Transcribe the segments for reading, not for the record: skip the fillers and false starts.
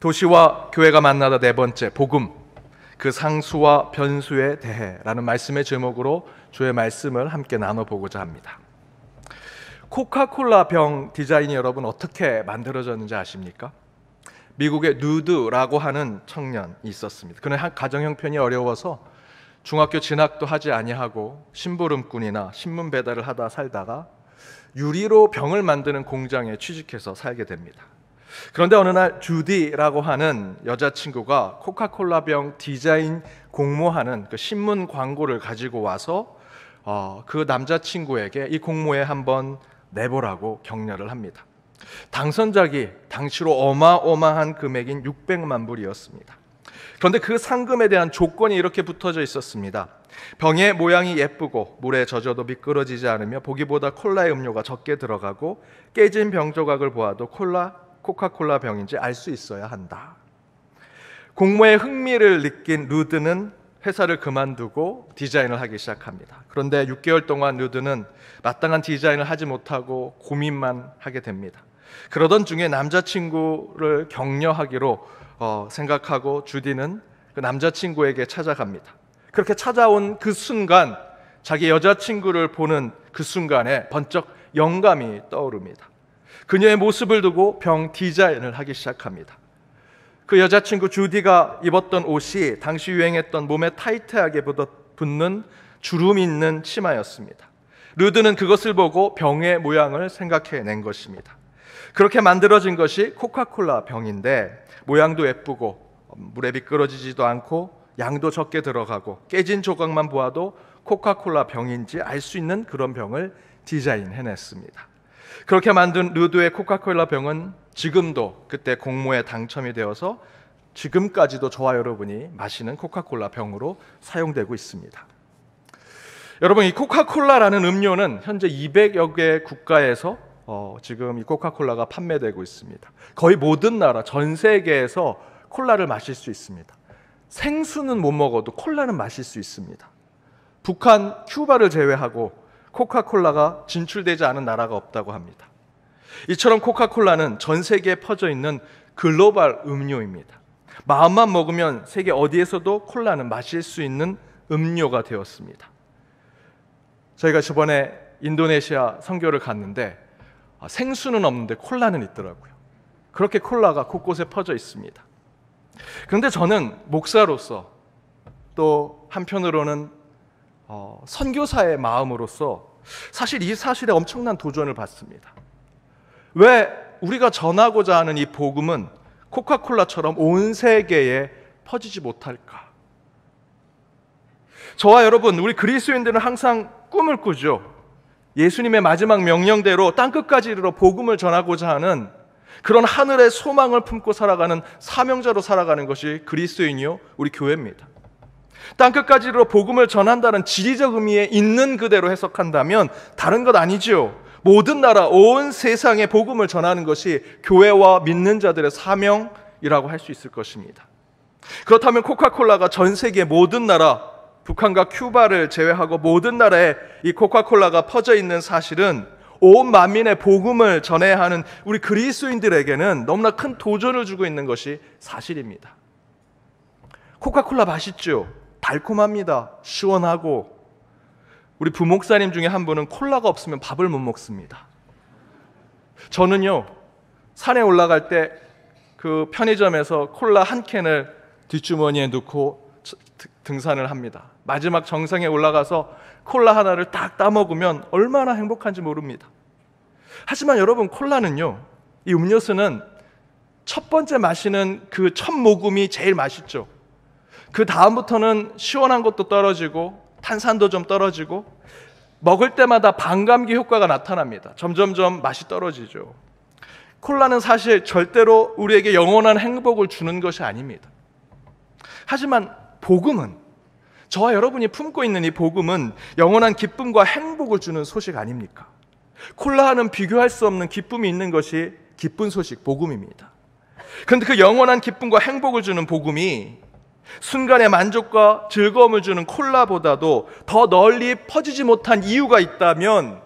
도시와 교회가 만나다 네 번째, 복음, 그 상수와 변수에 대해라는 말씀의 제목으로 주의 말씀을 함께 나눠보고자 합니다. 코카콜라 병 디자인이 여러분 어떻게 만들어졌는지 아십니까? 미국의 누드라고 하는 청년이 있었습니다. 그는 가정 형편이 어려워서 중학교 진학도 하지 아니하고 심부름꾼이나 신문 배달을 하다 살다가 유리로 병을 만드는 공장에 취직해서 살게 됩니다. 그런데 어느 날 주디라고 하는 여자친구가 코카콜라 병 디자인 공모하는 그 신문 광고를 가지고 와서 그 남자친구에게 이 공모에 한번 내보라고 격려를 합니다. 당선작이 당시로 어마어마한 금액인 600만 불이었습니다. 그런데 그 상금에 대한 조건이 이렇게 붙어져 있었습니다. 병의 모양이 예쁘고 물에 젖어도 미끄러지지 않으며 보기보다 콜라의 음료가 적게 들어가고 깨진 병 조각을 보아도 코카콜라 병인지 알 수 있어야 한다. 공모에 흥미를 느낀 루드는 회사를 그만두고 디자인을 하기 시작합니다. 그런데 6개월 동안 루드는 마땅한 디자인을 하지 못하고 고민만 하게 됩니다. 그러던 중에 남자친구를 격려하기로 생각하고 주디는 그 남자친구에게 찾아갑니다. 그렇게 찾아온 그 순간, 자기 여자친구를 보는 그 순간에 번쩍 영감이 떠오릅니다. 그녀의 모습을 두고 병 디자인을 하기 시작합니다. 그 여자친구 주디가 입었던 옷이 당시 유행했던 몸에 타이트하게 붙는 주름 있는 치마였습니다. 루드는 그것을 보고 병의 모양을 생각해낸 것입니다. 그렇게 만들어진 것이 코카콜라 병인데 모양도 예쁘고 물에 미끄러지지도 않고 양도 적게 들어가고 깨진 조각만 보아도 코카콜라 병인지 알 수 있는 그런 병을 디자인해냈습니다. 그렇게 만든 루드의 코카콜라 병은 지금도 그때 공모에 당첨이 되어서 지금까지도 저와 여러분이 마시는 코카콜라 병으로 사용되고 있습니다. 여러분, 이 코카콜라라는 음료는 현재 200여 개 국가에서 지금 이 코카콜라가 판매되고 있습니다. 거의 모든 나라, 전 세계에서 콜라를 마실 수 있습니다. 생수는 못 먹어도 콜라는 마실 수 있습니다. 북한, 큐바를 제외하고 코카콜라가 진출되지 않은 나라가 없다고 합니다. 이처럼 코카콜라는 전 세계에 퍼져 있는 글로벌 음료입니다. 마음만 먹으면 세계 어디에서도 콜라는 마실 수 있는 음료가 되었습니다. 저희가 저번에 인도네시아 선교를 갔는데 생수는 없는데 콜라는 있더라고요. 그렇게 콜라가 곳곳에 퍼져 있습니다. 그런데 저는 목사로서 또 한편으로는 선교사의 마음으로서 사실 이 사실에 엄청난 도전을 받습니다. 왜 우리가 전하고자 하는 이 복음은 코카콜라처럼 온 세계에 퍼지지 못할까? 저와 여러분, 우리 그리스도인들은 항상 꿈을 꾸죠. 예수님의 마지막 명령대로 땅끝까지 이르러 복음을 전하고자 하는 그런 하늘의 소망을 품고 살아가는 사명자로 살아가는 것이 그리스도인이요 우리 교회입니다. 땅끝까지 이르러 복음을 전한다는 지리적 의미에 있는 그대로 해석한다면 다른 것 아니죠. 모든 나라, 온 세상에 복음을 전하는 것이 교회와 믿는 자들의 사명이라고 할 수 있을 것입니다. 그렇다면 코카콜라가 전 세계 모든 나라, 북한과 큐바를 제외하고 모든 나라에 이 코카콜라가 퍼져 있는 사실은 온 만민의 복음을 전해야 하는 우리 그리스도인들에게는 너무나 큰 도전을 주고 있는 것이 사실입니다. 코카콜라 맛있죠? 달콤합니다. 시원하고. 우리 부목사님 중에 한 분은 콜라가 없으면 밥을 못 먹습니다. 저는요, 산에 올라갈 때 그 편의점에서 콜라 한 캔을 뒷주머니에 넣고 등산을 합니다. 마지막 정상에 올라가서 콜라 하나를 딱 따먹으면 얼마나 행복한지 모릅니다. 하지만 여러분, 콜라는요, 이 음료수는 첫 번째 마시는 그 첫 모금이 제일 맛있죠. 그 다음부터는 시원한 것도 떨어지고 탄산도 좀 떨어지고 먹을 때마다 반감기 효과가 나타납니다. 점점점 맛이 떨어지죠. 콜라는 사실 절대로 우리에게 영원한 행복을 주는 것이 아닙니다. 하지만 복음은, 저와 여러분이 품고 있는 이 복음은 영원한 기쁨과 행복을 주는 소식 아닙니까? 콜라와는 비교할 수 없는 기쁨이 있는 것이 기쁜 소식, 복음입니다. 그런데 그 영원한 기쁨과 행복을 주는 복음이 순간의 만족과 즐거움을 주는 콜라보다도 더 널리 퍼지지 못한 이유가 있다면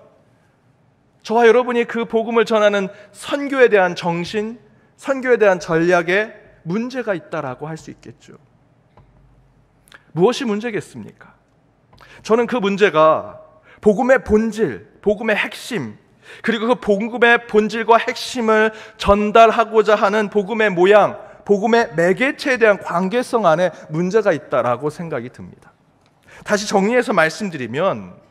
저와 여러분이 그 복음을 전하는 선교에 대한 정신, 선교에 대한 전략에 문제가 있다라고 할 수 있겠죠. 무엇이 문제겠습니까? 저는 그 문제가 복음의 본질, 복음의 핵심, 그리고 그 복음의 본질과 핵심을 전달하고자 하는 복음의 모양, 복음의 매개체에 대한 관계성 안에 문제가 있다라고 생각이 듭니다. 다시 정리해서 말씀드리면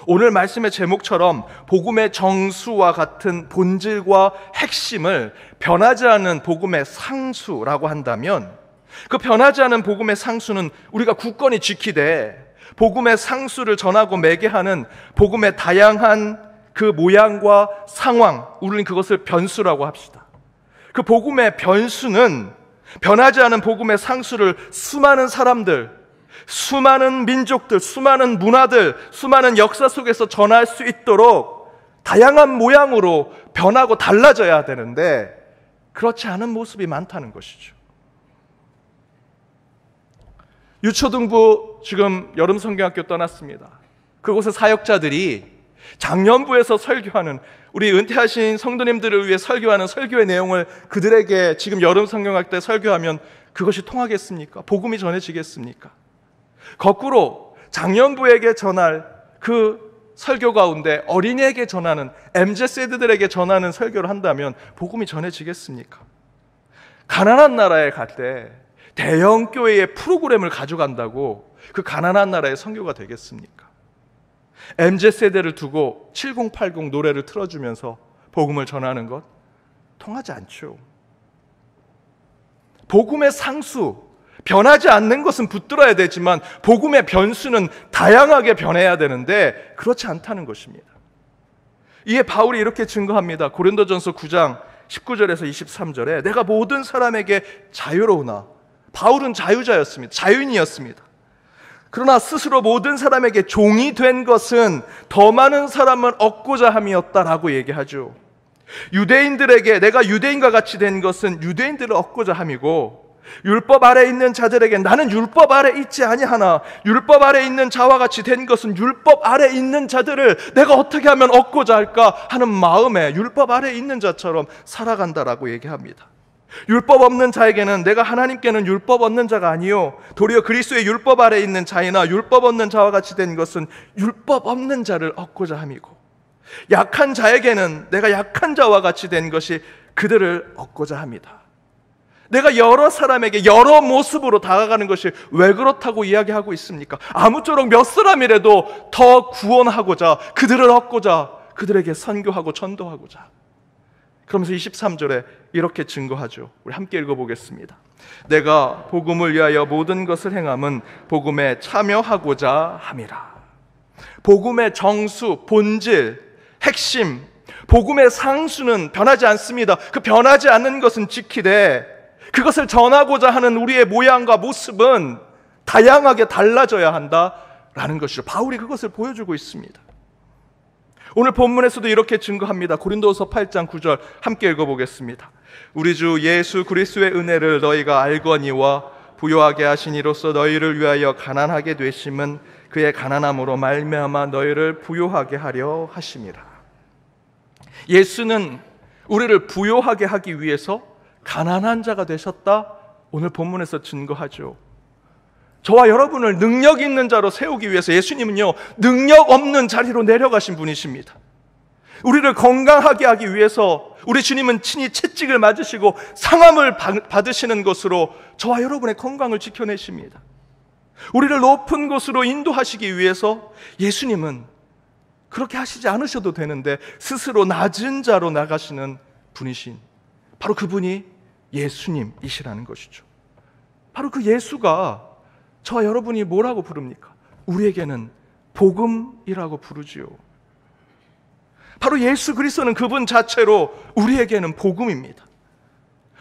오늘 말씀의 제목처럼 복음의 정수와 같은 본질과 핵심을 변하지 않는 복음의 상수라고 한다면, 그 변하지 않은 복음의 상수는 우리가 굳건히 지키되 복음의 상수를 전하고 매개하는 복음의 다양한 그 모양과 상황, 우리는 그것을 변수라고 합시다. 그 복음의 변수는 변하지 않은 복음의 상수를 수많은 사람들, 수많은 민족들, 수많은 문화들, 수많은 역사 속에서 전할 수 있도록 다양한 모양으로 변하고 달라져야 되는데 그렇지 않은 모습이 많다는 것이죠. 유초등부 지금 여름 성경학교 떠났습니다. 그곳의 사역자들이 작년부에서 설교하는, 우리 은퇴하신 성도님들을 위해 설교하는 설교의 내용을 그들에게 지금 여름 성경학교 때 설교하면 그것이 통하겠습니까? 복음이 전해지겠습니까? 거꾸로 작년부에게 전할 그 설교 가운데 어린이에게 전하는, MZ세대들에게 전하는 설교를 한다면 복음이 전해지겠습니까? 가난한 나라에 갈 때 대형 교회의 프로그램을 가져간다고 그 가난한 나라의 선교가 되겠습니까? MZ세대를 두고 7080 노래를 틀어주면서 복음을 전하는 것 통하지 않죠. 복음의 상수, 변하지 않는 것은 붙들어야 되지만 복음의 변수는 다양하게 변해야 되는데 그렇지 않다는 것입니다. 이에 바울이 이렇게 증거합니다. 고린도전서 9장 19절에서 23절에 내가 모든 사람에게 자유로우나, 바울은 자유자였습니다. 자유인이었습니다. 그러나 스스로 모든 사람에게 종이 된 것은 더 많은 사람을 얻고자 함이었다라고 얘기하죠. 유대인들에게 내가 유대인과 같이 된 것은 유대인들을 얻고자 함이고, 율법 아래 있는 자들에게 나는 율법 아래 있지 아니하나 율법 아래 있는 자와 같이 된 것은 율법 아래 있는 자들을 내가 어떻게 하면 얻고자 할까 하는 마음에 율법 아래 있는 자처럼 살아간다라고 얘기합니다. 율법 없는 자에게는 내가 하나님께는 율법 없는 자가 아니요 도리어 그리스도의 율법 아래 있는 자이나 율법 없는 자와 같이 된 것은 율법 없는 자를 얻고자 함이고, 약한 자에게는 내가 약한 자와 같이 된 것이 그들을 얻고자 합니다. 내가 여러 사람에게 여러 모습으로 다가가는 것이 왜 그렇다고 이야기하고 있습니까? 아무쪼록 몇 사람이라도 더 구원하고자, 그들을 얻고자, 그들에게 선교하고 전도하고자. 그러면서 23절에 이렇게 증거하죠. 우리 함께 읽어보겠습니다. 내가 복음을 위하여 모든 것을 행함은 복음에 참여하고자 함이라. 복음의 정수, 본질, 핵심, 복음의 상수는 변하지 않습니다. 그 변하지 않는 것은 지키되 그것을 전하고자 하는 우리의 모양과 모습은 다양하게 달라져야 한다라는 것이죠. 바울이 그것을 보여주고 있습니다. 오늘 본문에서도 이렇게 증거합니다. 고린도서 8장 9절 함께 읽어보겠습니다. 우리 주 예수 그리스도의 은혜를 너희가 알거니와 부요하게 하신 이로써 너희를 위하여 가난하게 되심은 그의 가난함으로 말미암아 너희를 부요하게 하려 하심이라. 예수는 우리를 부요하게 하기 위해서 가난한 자가 되셨다. 오늘 본문에서 증거하죠. 저와 여러분을 능력 있는 자로 세우기 위해서 예수님은요, 능력 없는 자리로 내려가신 분이십니다. 우리를 건강하게 하기 위해서 우리 주님은 친히 채찍을 맞으시고 상함을 받으시는 것으로 저와 여러분의 건강을 지켜내십니다. 우리를 높은 곳으로 인도하시기 위해서 예수님은 그렇게 하시지 않으셔도 되는데 스스로 낮은 자로 나가시는 분이신, 바로 그분이 예수님이시라는 것이죠. 바로 그 예수가 저와 여러분이 뭐라고 부릅니까? 우리에게는 복음이라고 부르지요. 바로 예수 그리스도는 그분 자체로 우리에게는 복음입니다.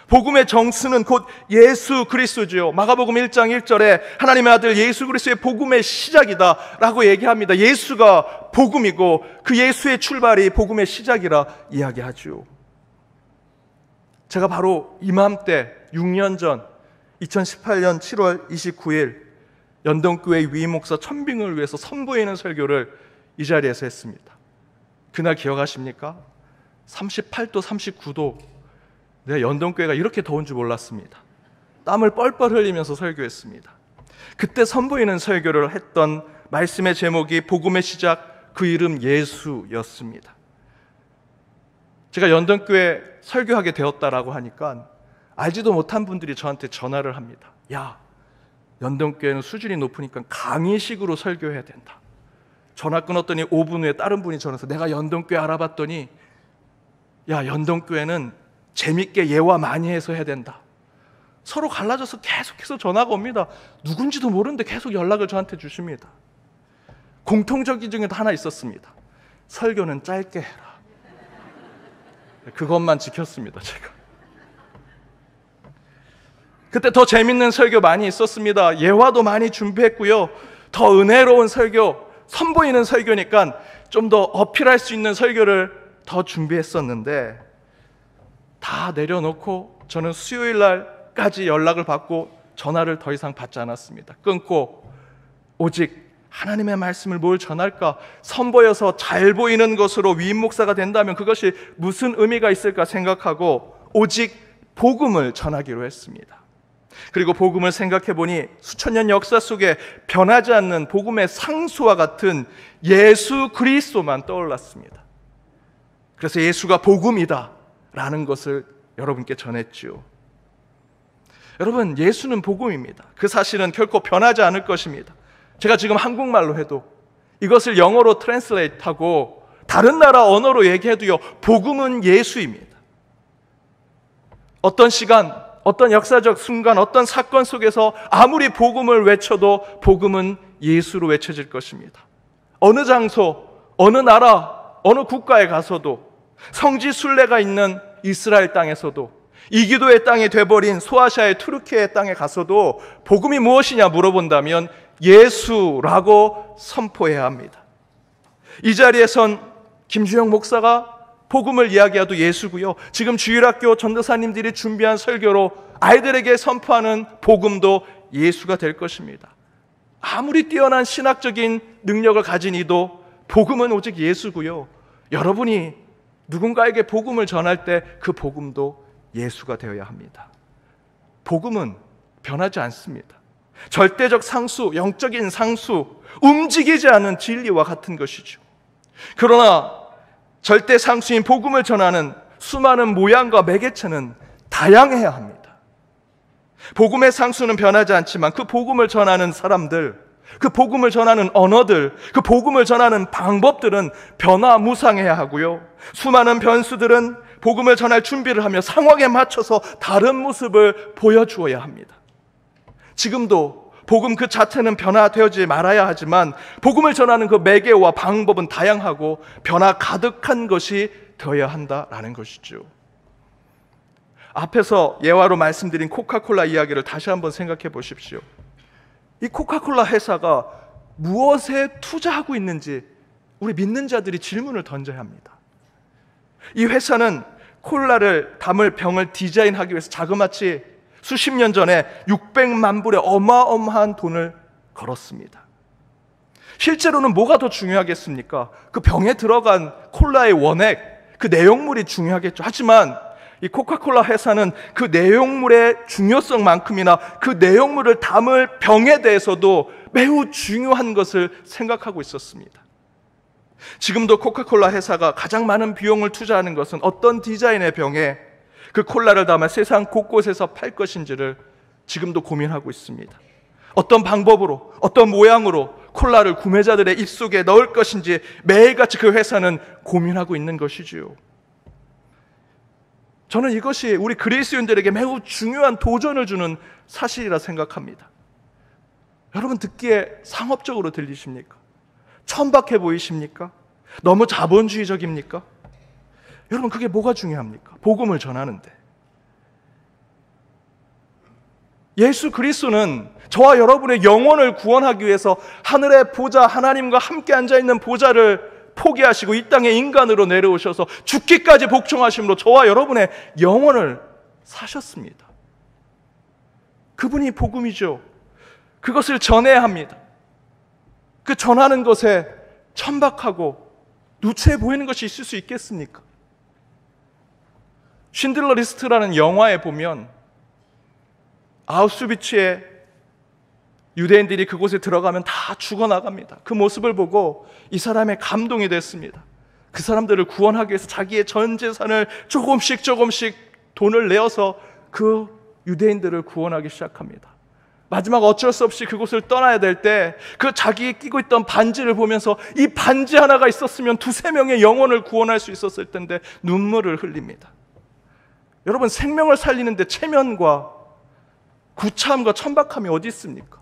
복음의 정수는 곧 예수 그리스도지요. 마가복음 1장 1절에 하나님의 아들 예수 그리스도의 복음의 시작이다 라고 얘기합니다. 예수가 복음이고 그 예수의 출발이 복음의 시작이라 이야기하죠. 제가 바로 이맘때 6년 전 2018년 7월 29일 연동교회 위임목사 천빙을 위해서 선보이는 설교를 이 자리에서 했습니다. 그날 기억하십니까? 38도 39도. 내가 연동교회가 이렇게 더운 줄 몰랐습니다. 땀을 뻘뻘 흘리면서 설교했습니다. 그때 선보이는 설교를 했던 말씀의 제목이 복음의 시작, 그 이름 예수였습니다. 제가 연동교회 설교하게 되었다라고 하니까 알지도 못한 분들이 저한테 전화를 합니다. 야, 연동교회는 수준이 높으니까 강의식으로 설교해야 된다. 전화 끊었더니 5분 후에 다른 분이 전화해서 내가 연동교회 알아봤더니 야, 연동교회는 재밌게 예화 많이 해서 해야 된다. 서로 갈라져서 계속해서 전화가 옵니다. 누군지도 모르는데 계속 연락을 저한테 주십니다. 공통적인 중에 하나 있었습니다. 설교는 짧게 해라. 그것만 지켰습니다, 제가. 그때 더 재밌는 설교 많이 있었습니다. 예화도 많이 준비했고요. 더 은혜로운 설교, 선보이는 설교니까 좀 더 어필할 수 있는 설교를 더 준비했었는데 다 내려놓고 저는 수요일 날까지 연락을 받고 전화를 더 이상 받지 않았습니다. 끊고 오직 하나님의 말씀을 뭘 전할까? 선보여서 잘 보이는 것으로 위임 목사가 된다면 그것이 무슨 의미가 있을까 생각하고 오직 복음을 전하기로 했습니다. 그리고 복음을 생각해 보니 수천 년 역사 속에 변하지 않는 복음의 상수와 같은 예수 그리스도만 떠올랐습니다. 그래서 예수가 복음이다 라는 것을 여러분께 전했죠. 여러분, 예수는 복음입니다. 그 사실은 결코 변하지 않을 것입니다. 제가 지금 한국말로 해도 이것을 영어로 트랜슬레이트하고 다른 나라 언어로 얘기해도요, 복음은 예수입니다. 어떤 시간, 어떤 역사적 순간, 어떤 사건 속에서 아무리 복음을 외쳐도 복음은 예수로 외쳐질 것입니다. 어느 장소, 어느 나라, 어느 국가에 가서도 성지 순례가 있는 이스라엘 땅에서도 이기도의 땅이 돼버린 소아시아의 투르키의 땅에 가서도 복음이 무엇이냐 물어본다면 예수라고 선포해야 합니다. 이 자리에선 김주영 목사가 복음을 이야기해도 예수고요. 지금 주일학교 전도사님들이 준비한 설교로 아이들에게 선포하는 복음도 예수가 될 것입니다. 아무리 뛰어난 신학적인 능력을 가진 이도 복음은 오직 예수고요. 여러분이 누군가에게 복음을 전할 때 그 복음도 예수가 되어야 합니다. 복음은 변하지 않습니다. 절대적 상수, 영적인 상수, 움직이지 않은 진리와 같은 것이죠. 그러나 절대 상수인 복음을 전하는 수많은 모양과 매개체는 다양해야 합니다. 복음의 상수는 변하지 않지만 그 복음을 전하는 사람들, 그 복음을 전하는 언어들, 그 복음을 전하는 방법들은 변화무쌍해야 하고요. 수많은 변수들은 복음을 전할 준비를 하며 상황에 맞춰서 다른 모습을 보여주어야 합니다. 지금도 복음 그 자체는 변화되어지 말아야 하지만 복음을 전하는 그 매개와 방법은 다양하고 변화 가득한 것이 되어야 한다라는 것이죠. 앞에서 예화로 말씀드린 코카콜라 이야기를 다시 한번 생각해 보십시오. 이 코카콜라 회사가 무엇에 투자하고 있는지 우리 믿는 자들이 질문을 던져야 합니다. 이 회사는 콜라를 담을 병을 디자인하기 위해서 자그마치 수십 년 전에 600만 불의 어마어마한 돈을 걸었습니다. 실제로는 뭐가 더 중요하겠습니까? 그 병에 들어간 콜라의 원액, 그 내용물이 중요하겠죠. 하지만 이 코카콜라 회사는 그 내용물의 중요성만큼이나 그 내용물을 담을 병에 대해서도 매우 중요한 것을 생각하고 있었습니다. 지금도 코카콜라 회사가 가장 많은 비용을 투자하는 것은 어떤 디자인의 병에 그 콜라를 담아 세상 곳곳에서 팔 것인지를 지금도 고민하고 있습니다. 어떤 방법으로, 어떤 모양으로 콜라를 구매자들의 입속에 넣을 것인지 매일같이 그 회사는 고민하고 있는 것이지요. 저는 이것이 우리 그리스도인들에게 매우 중요한 도전을 주는 사실이라 생각합니다. 여러분, 듣기에 상업적으로 들리십니까? 천박해 보이십니까? 너무 자본주의적입니까? 여러분, 그게 뭐가 중요합니까? 복음을 전하는데. 예수 그리스도는 저와 여러분의 영혼을 구원하기 위해서 하늘의 보좌, 하나님과 함께 앉아있는 보좌를 포기하시고 이 땅에 인간으로 내려오셔서 죽기까지 복종하심으로 저와 여러분의 영혼을 사셨습니다. 그분이 복음이죠. 그것을 전해야 합니다. 그 전하는 것에 천박하고 누추해 보이는 것이 있을 수 있겠습니까? 쉰들러 리스트라는 영화에 보면 아우슈비츠에 유대인들이 그곳에 들어가면 다 죽어나갑니다. 그 모습을 보고 이 사람의 감동이 됐습니다. 그 사람들을 구원하기 위해서 자기의 전 재산을 조금씩 돈을 내어서 그 유대인들을 구원하기 시작합니다. 마지막 어쩔 수 없이 그곳을 떠나야 될 때 그 자기 끼고 있던 반지를 보면서 이 반지 하나가 있었으면 2-3명의 영혼을 구원할 수 있었을 텐데 눈물을 흘립니다. 여러분, 생명을 살리는데 체면과 구차함과 천박함이 어디 있습니까?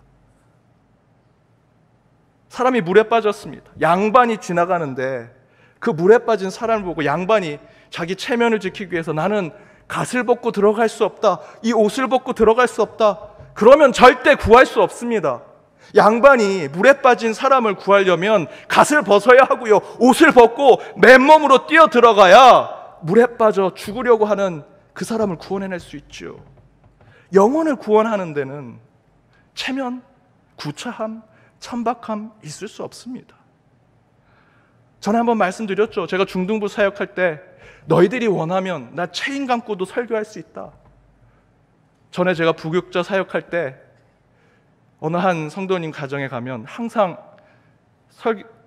사람이 물에 빠졌습니다. 양반이 지나가는데 그 물에 빠진 사람을 보고 양반이 자기 체면을 지키기 위해서 나는 갓을 벗고 들어갈 수 없다, 이 옷을 벗고 들어갈 수 없다, 그러면 절대 구할 수 없습니다. 양반이 물에 빠진 사람을 구하려면 갓을 벗어야 하고요, 옷을 벗고 맨몸으로 뛰어 들어가야 물에 빠져 죽으려고 하는 그 사람을 구원해낼 수 있죠. 영혼을 구원하는 데는 체면, 구차함, 천박함 있을 수 없습니다. 전에 한번 말씀드렸죠. 제가 중등부 사역할 때 너희들이 원하면 나 체인 감고도 설교할 수 있다. 전에 제가 부교육자 사역할 때 어느 한 성도님 가정에 가면 항상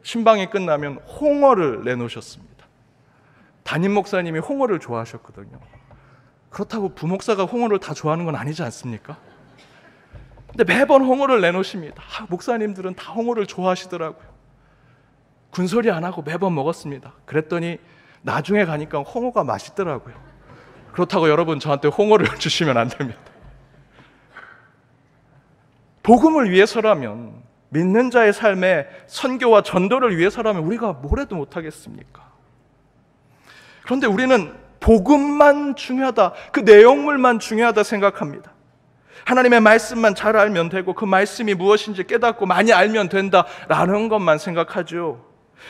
신방이 끝나면 홍어를 내놓으셨습니다. 담임 목사님이 홍어를 좋아하셨거든요. 그렇다고 부목사가 홍어를 다 좋아하는 건 아니지 않습니까? 근데 매번 홍어를 내놓으십니다. 목사님들은 다 홍어를 좋아하시더라고요. 군소리 안 하고 매번 먹었습니다. 그랬더니 나중에 가니까 홍어가 맛있더라고요. 그렇다고 여러분 저한테 홍어를 주시면 안 됩니다. 복음을 위해서라면, 믿는 자의 삶의 선교와 전도를 위해서라면 우리가 뭘 해도 못하겠습니까? 그런데 우리는 복음만 중요하다, 그 내용물만 중요하다 생각합니다. 하나님의 말씀만 잘 알면 되고 그 말씀이 무엇인지 깨닫고 많이 알면 된다라는 것만 생각하죠.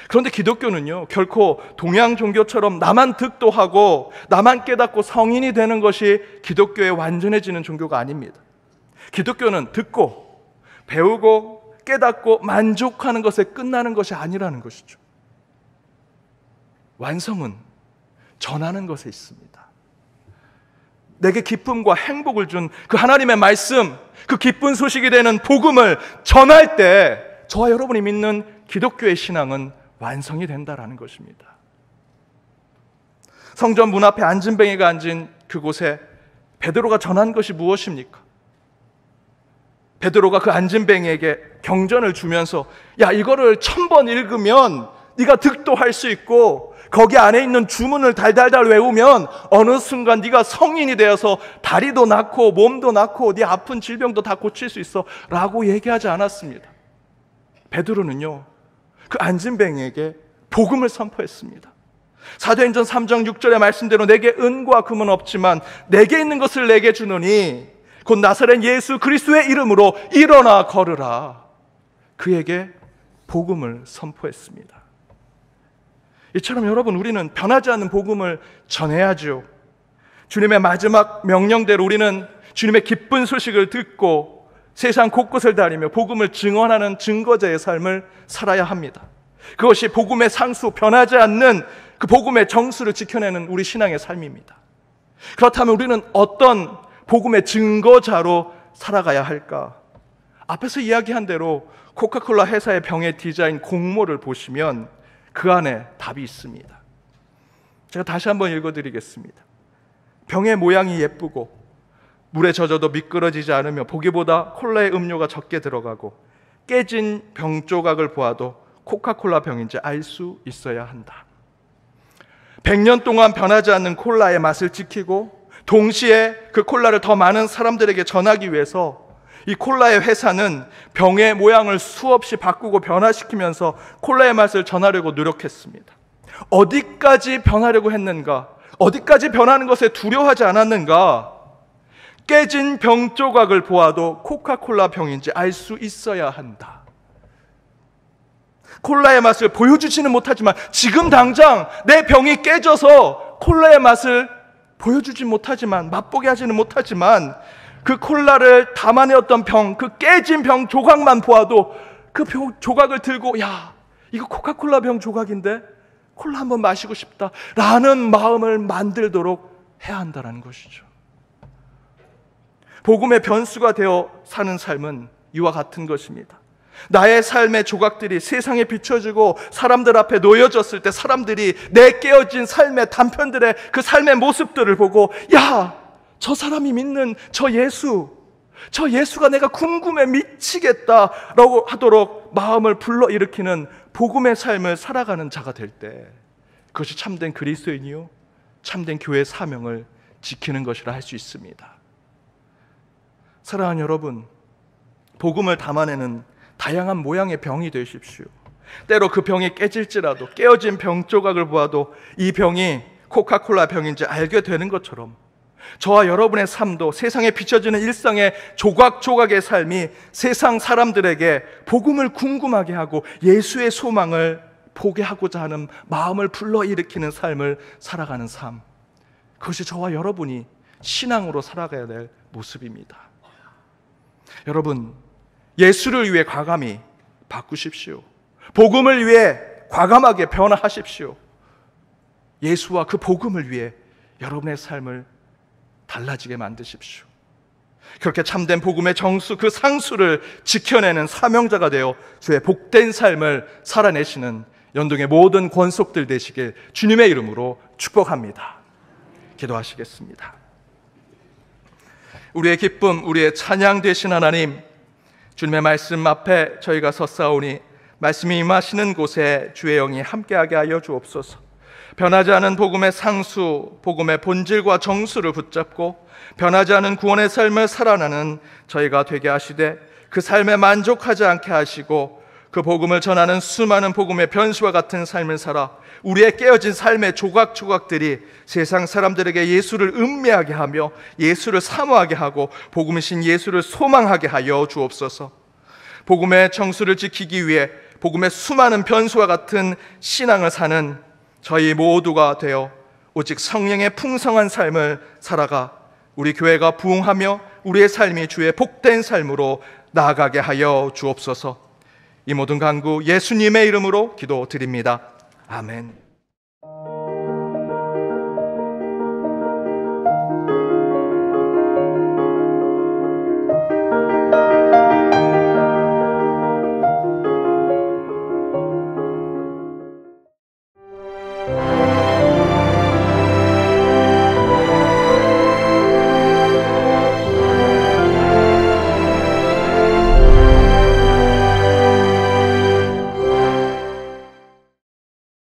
그런데 기독교는요, 결코 동양 종교처럼 나만 득도하고 나만 깨닫고 성인이 되는 것이 기독교의 완전해지는 종교가 아닙니다. 기독교는 듣고 배우고 깨닫고 만족하는 것에 끝나는 것이 아니라는 것이죠. 완성은 전하는 것에 있습니다. 내게 기쁨과 행복을 준 그 하나님의 말씀, 그 기쁜 소식이 되는 복음을 전할 때 저와 여러분이 믿는 기독교의 신앙은 완성이 된다라는 것입니다. 성전 문 앞에 안진뱅이가 앉은 그곳에 베드로가 전한 것이 무엇입니까? 베드로가 그 안진뱅이에게 경전을 주면서 야, 이거를 1000번 읽으면 네가 득도할 수 있고 거기 안에 있는 주문을 달달달 외우면 어느 순간 네가 성인이 되어서 다리도 낫고 몸도 낫고 네 아픈 질병도 다 고칠 수 있어 라고 얘기하지 않았습니다. 베드로는요, 그 안진뱅이에게 복음을 선포했습니다. 사도행전 3장 6절의 말씀대로 내게 은과 금은 없지만 내게 있는 것을 내게 주노니 곧 나사렛 예수 그리스도의 이름으로 일어나 걸으라. 그에게 복음을 선포했습니다. 이처럼 여러분, 우리는 변하지 않는 복음을 전해야죠. 주님의 마지막 명령대로 우리는 주님의 기쁜 소식을 듣고 세상 곳곳을 다니며 복음을 증언하는 증거자의 삶을 살아야 합니다. 그것이 복음의 상수, 변하지 않는 그 복음의 정수를 지켜내는 우리 신앙의 삶입니다. 그렇다면 우리는 어떤 복음의 증거자로 살아가야 할까? 앞에서 이야기한 대로 코카콜라 회사의 병의 디자인 공모를 보시면 그 안에 답이 있습니다. 제가 다시 한번 읽어드리겠습니다. 병의 모양이 예쁘고 물에 젖어도 미끄러지지 않으며 보기보다 콜라의 음료가 적게 들어가고 깨진 병 조각을 보아도 코카콜라 병인지 알 수 있어야 한다. 100년 동안 변하지 않는 콜라의 맛을 지키고 동시에 그 콜라를 더 많은 사람들에게 전하기 위해서 이 콜라의 회사는 병의 모양을 수없이 바꾸고 변화시키면서 콜라의 맛을 전하려고 노력했습니다. 어디까지 변하려고 했는가? 어디까지 변하는 것에 두려워하지 않았는가? 깨진 병 조각을 보아도 코카콜라 병인지 알 수 있어야 한다. 콜라의 맛을 보여주지는 못하지만 지금 당장 내 병이 깨져서 콜라의 맛을 보여주지 못하지만, 맛보게 하지는 못하지만 그 콜라를 담아내었던 병, 그 깨진 병 조각만 보아도 그 병 조각을 들고 야, 이거 코카콜라 병 조각인데 콜라 한번 마시고 싶다 라는 마음을 만들도록 해야 한다는 것이죠. 복음의 변수가 되어 사는 삶은 이와 같은 것입니다. 나의 삶의 조각들이 세상에 비춰지고 사람들 앞에 놓여졌을 때 사람들이 내 깨어진 삶의 단편들의 그 삶의 모습들을 보고, 야, 저 사람이 믿는 저 예수가 내가 궁금해 미치겠다라고 하도록 마음을 불러일으키는 복음의 삶을 살아가는 자가 될 때, 그것이 참된 그리스도인이요 참된 교회의 사명을 지키는 것이라 할 수 있습니다. 사랑하는 여러분, 복음을 담아내는 다양한 모양의 병이 되십시오. 때로 그 병이 깨질지라도 깨어진 병 조각을 보아도 이 병이 코카콜라 병인지 알게 되는 것처럼, 저와 여러분의 삶도 세상에 비춰지는 일상의 조각조각의 삶이 세상 사람들에게 복음을 궁금하게 하고 예수의 소망을 보게 하고자 하는 마음을 불러일으키는 삶을 살아가는 삶, 그것이 저와 여러분이 신앙으로 살아가야 될 모습입니다. 여러분, 예수를 위해 과감히 바꾸십시오. 복음을 위해 과감하게 변화하십시오. 예수와 그 복음을 위해 여러분의 삶을 달라지게 만드십시오. 그렇게 참된 복음의 정수, 그 상수를 지켜내는 사명자가 되어 주의 복된 삶을 살아내시는 연동의 모든 권속들 되시길 주님의 이름으로 축복합니다. 기도하시겠습니다. 우리의 기쁨, 우리의 찬양 되신 하나님, 주님의 말씀 앞에 저희가 섰사오니 말씀이 임하시는 곳에 주의 영이 함께하게 하여 주옵소서. 변하지 않은 복음의 상수, 복음의 본질과 정수를 붙잡고 변하지 않은 구원의 삶을 살아나는 저희가 되게 하시되, 그 삶에 만족하지 않게 하시고 그 복음을 전하는 수많은 복음의 변수와 같은 삶을 살아 우리의 깨어진 삶의 조각조각들이 세상 사람들에게 예수를 음미하게 하며 예수를 사모하게 하고 복음이신 예수를 소망하게 하여 주옵소서. 복음의 정수를 지키기 위해 복음의 수많은 변수와 같은 신앙을 사는 저희 모두가 되어 오직 성령의 풍성한 삶을 살아가 우리 교회가 부흥하며 우리의 삶이 주의 복된 삶으로 나아가게 하여 주옵소서. 이 모든 간구 예수님의 이름으로 기도드립니다. 아멘.